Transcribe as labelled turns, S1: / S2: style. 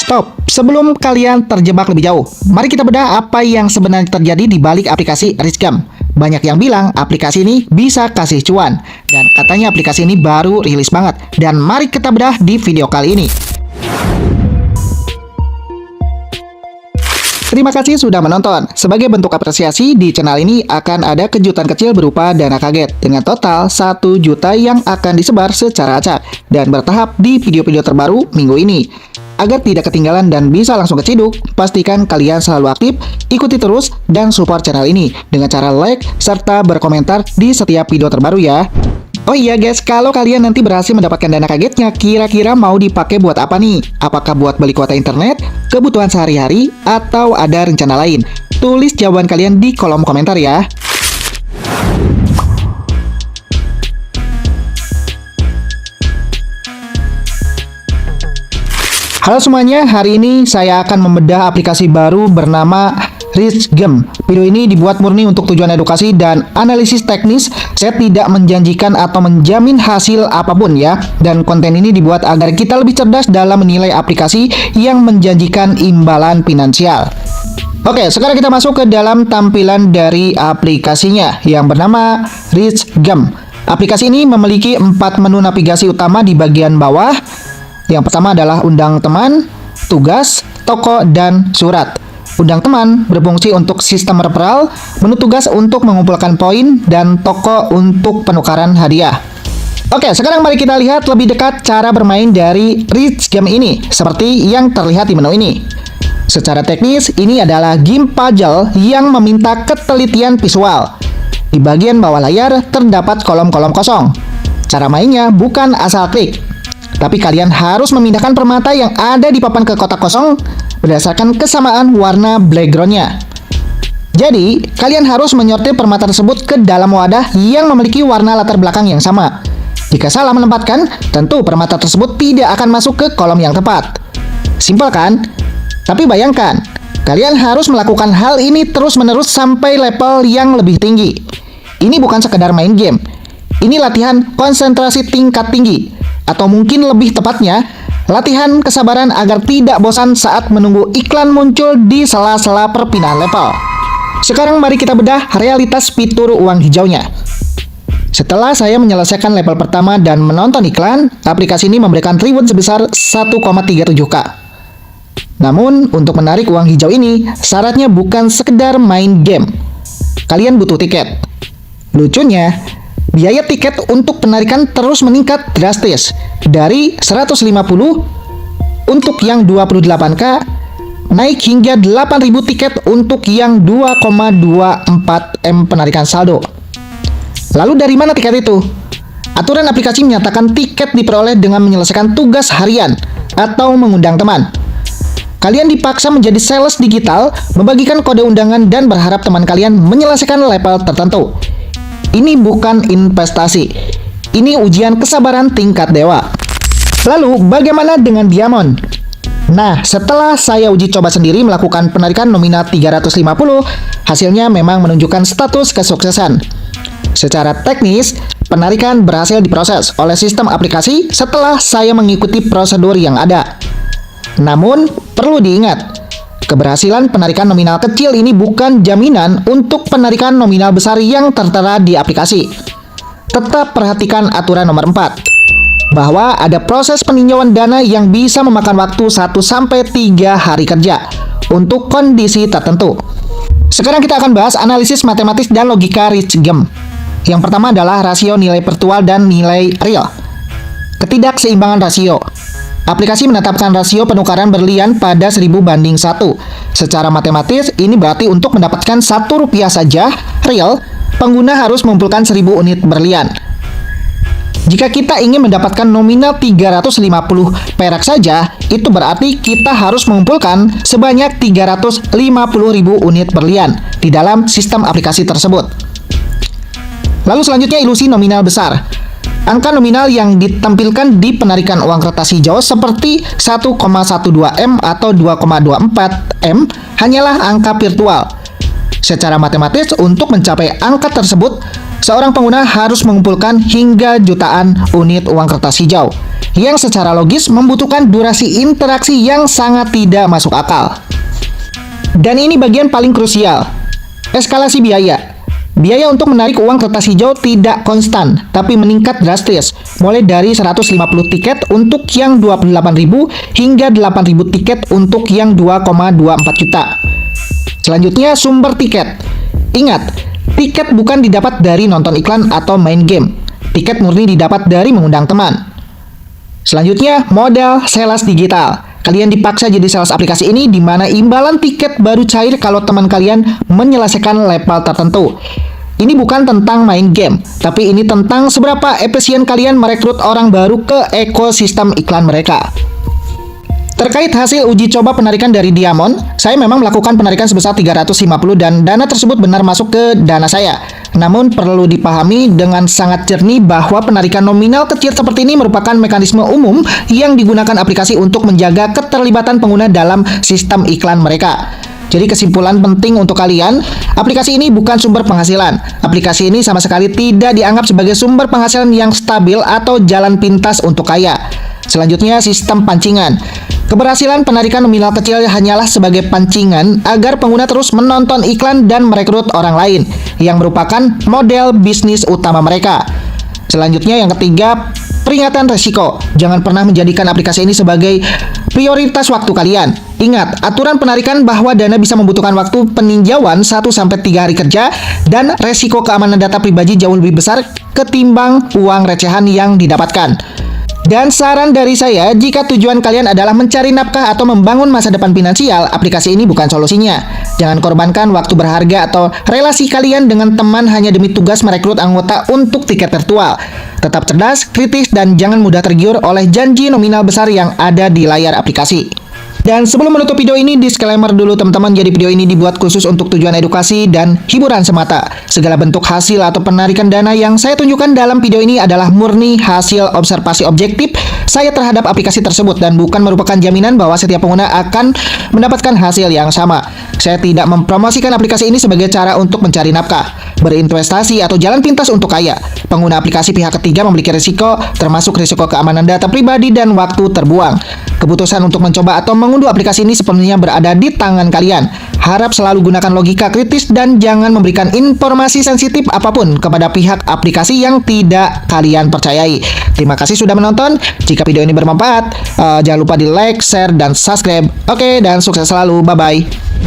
S1: Stop, sebelum kalian terjebak lebih jauh, mari kita bedah apa yang sebenarnya terjadi di balik aplikasi Richgam. Banyak yang bilang aplikasi ini bisa kasih cuan, dan katanya aplikasi ini baru rilis banget. Dan mari kita bedah di video kali ini. Terima kasih sudah menonton. Sebagai bentuk apresiasi, di channel ini akan ada kejutan kecil berupa dana kaget dengan total 1 juta yang akan disebar secara acak dan bertahap di video-video terbaru minggu ini. Agar tidak ketinggalan dan bisa langsung keciduk, pastikan kalian selalu aktif, ikuti terus, dan support channel ini dengan cara like serta berkomentar di setiap video terbaru ya. Oh iya guys, kalau kalian nanti berhasil mendapatkan dana kagetnya, kira-kira mau dipakai buat apa nih? Apakah buat beli kuota internet, kebutuhan sehari-hari, atau ada rencana lain? Tulis jawaban kalian di kolom komentar ya. Halo semuanya, hari ini saya akan membedah aplikasi baru bernama Richgam. Video ini dibuat murni untuk tujuan edukasi dan analisis teknis. Saya tidak menjanjikan atau menjamin hasil apapun ya. Dan konten ini dibuat agar kita lebih cerdas dalam menilai aplikasi yang menjanjikan imbalan finansial. Oke, sekarang kita masuk ke dalam tampilan dari aplikasinya yang bernama Richgam. Aplikasi ini memiliki 4 menu navigasi utama di bagian bawah. Yang pertama adalah undang teman, tugas, toko, dan surat. Undang teman berfungsi untuk sistem referral, menu tugas untuk mengumpulkan poin, dan toko untuk penukaran hadiah. Oke, sekarang mari kita lihat lebih dekat cara bermain dari Richgam ini, seperti yang terlihat di menu ini. Secara teknis, ini adalah game puzzle yang meminta ketelitian visual. Di bagian bawah layar terdapat kolom-kolom kosong. Cara mainnya bukan asal klik, tapi kalian harus memindahkan permata yang ada di papan ke kotak kosong berdasarkan kesamaan warna backgroundnya. Jadi, kalian harus menyortir permata tersebut ke dalam wadah yang memiliki warna latar belakang yang sama. Jika salah menempatkan, tentu permata tersebut tidak akan masuk ke kolom yang tepat. Simpel kan? Tapi bayangkan, kalian harus melakukan hal ini terus-menerus sampai level yang lebih tinggi. Ini bukan sekedar main game. Ini latihan konsentrasi tingkat tinggi. Atau mungkin lebih tepatnya, latihan kesabaran agar tidak bosan saat menunggu iklan muncul di sela-sela perpindahan level. Sekarang mari kita bedah realitas fitur uang hijaunya. Setelah saya menyelesaikan level pertama dan menonton iklan, aplikasi ini memberikan reward sebesar 1,37k. Namun, untuk menarik uang hijau ini, syaratnya bukan sekedar main game. Kalian butuh tiket. Lucunya, biaya tiket untuk penarikan terus meningkat drastis dari 150 untuk yang 28k naik hingga 8.000 tiket untuk yang 2,24 M penarikan saldo. Lalu dari mana tiket itu? Aturan aplikasi menyatakan tiket diperoleh dengan menyelesaikan tugas harian atau mengundang teman. Kalian dipaksa menjadi sales digital, membagikan kode undangan dan berharap teman kalian menyelesaikan level tertentu. Ini bukan investasi. Ini ujian kesabaran tingkat dewa. Lalu, bagaimana dengan Diamond? Nah, setelah saya uji coba sendiri melakukan penarikan nominal 350, hasilnya memang menunjukkan status kesuksesan. Secara teknis, penarikan berhasil diproses oleh sistem aplikasi setelah saya mengikuti prosedur yang ada. Namun, perlu diingat, keberhasilan penarikan nominal kecil ini bukan jaminan untuk penarikan nominal besar yang tertera di aplikasi. Tetap perhatikan aturan nomor 4, bahwa ada proses peninjauan dana yang bisa memakan waktu 1-3 hari kerja untuk kondisi tertentu. Sekarang kita akan bahas analisis matematis dan logika Richgam. Yang pertama adalah rasio nilai virtual dan nilai real. Ketidakseimbangan rasio. Aplikasi menetapkan rasio penukaran berlian pada 1000 banding 1. Secara matematis, ini berarti untuk mendapatkan Rp1 saja, real, pengguna harus mengumpulkan 1000 unit berlian. Jika kita ingin mendapatkan nominal 350 perak saja, itu berarti kita harus mengumpulkan sebanyak 350.000 unit berlian di dalam sistem aplikasi tersebut. Lalu selanjutnya ilusi nominal besar. Angka nominal yang ditampilkan di penarikan uang kertas hijau seperti 1,12 M atau 2,24 M hanyalah angka virtual. Secara matematis, untuk mencapai angka tersebut, seorang pengguna harus mengumpulkan hingga jutaan unit uang kertas hijau yang secara logis membutuhkan durasi interaksi yang sangat tidak masuk akal. Dan ini bagian paling krusial, eskalasi biaya. Biaya untuk menarik uang kertas hijau tidak konstan, tapi meningkat drastis, mulai dari 150 tiket untuk yang 28.000 hingga 8.000 tiket untuk yang 2,24 juta. Selanjutnya, sumber tiket. Ingat, tiket bukan didapat dari nonton iklan atau main game. Tiket murni didapat dari mengundang teman. Selanjutnya, modal sales digital. Kalian dipaksa jadi sales aplikasi ini di mana imbalan tiket baru cair kalau teman kalian menyelesaikan level tertentu. Ini bukan tentang main game, tapi ini tentang seberapa efisien kalian merekrut orang baru ke ekosistem iklan mereka. Terkait hasil uji coba penarikan dari Diamond, saya memang melakukan penarikan sebesar 350 dan dana tersebut benar masuk ke dana saya. Namun perlu dipahami dengan sangat jernih bahwa penarikan nominal kecil seperti ini merupakan mekanisme umum yang digunakan aplikasi untuk menjaga keterlibatan pengguna dalam sistem iklan mereka. Jadi kesimpulan penting untuk kalian, aplikasi ini bukan sumber penghasilan. Aplikasi ini sama sekali tidak dianggap sebagai sumber penghasilan yang stabil atau jalan pintas untuk kaya. Selanjutnya, sistem pancingan. Keberhasilan penarikan nominal kecil hanyalah sebagai pancingan agar pengguna terus menonton iklan dan merekrut orang lain, yang merupakan model bisnis utama mereka. Selanjutnya, yang ketiga, peringatan resiko. Jangan pernah menjadikan aplikasi ini sebagai prioritas waktu kalian. Ingat, aturan penarikan bahwa dana bisa membutuhkan waktu peninjauan 1-3 hari kerja dan resiko keamanan data pribadi jauh lebih besar ketimbang uang recehan yang didapatkan. Dan saran dari saya, jika tujuan kalian adalah mencari nafkah atau membangun masa depan finansial, aplikasi ini bukan solusinya. Jangan korbankan waktu berharga atau relasi kalian dengan teman hanya demi tugas merekrut anggota untuk tiket virtual. Tetap cerdas, kritis, dan jangan mudah tergiur oleh janji nominal besar yang ada di layar aplikasi. Dan sebelum menutup video ini, disclaimer dulu teman-teman, jadi video ini dibuat khusus untuk tujuan edukasi dan hiburan semata. Segala bentuk hasil atau penarikan dana yang saya tunjukkan dalam video ini adalah murni hasil observasi objektif saya terhadap aplikasi tersebut dan bukan merupakan jaminan bahwa setiap pengguna akan mendapatkan hasil yang sama. Saya tidak mempromosikan aplikasi ini sebagai cara untuk mencari nafkah, berinvestasi, atau jalan pintas untuk kaya. Pengguna aplikasi pihak ketiga memiliki risiko, termasuk risiko keamanan data pribadi dan waktu terbuang. Keputusan untuk mencoba atau mengunduh aplikasi ini sepenuhnya berada di tangan kalian. Harap selalu gunakan logika kritis dan jangan memberikan informasi sensitif apapun kepada pihak aplikasi yang tidak kalian percayai. Terima kasih sudah menonton. Jika video ini bermanfaat, jangan lupa di like, share, dan subscribe. Oke, dan sukses selalu. Bye-bye.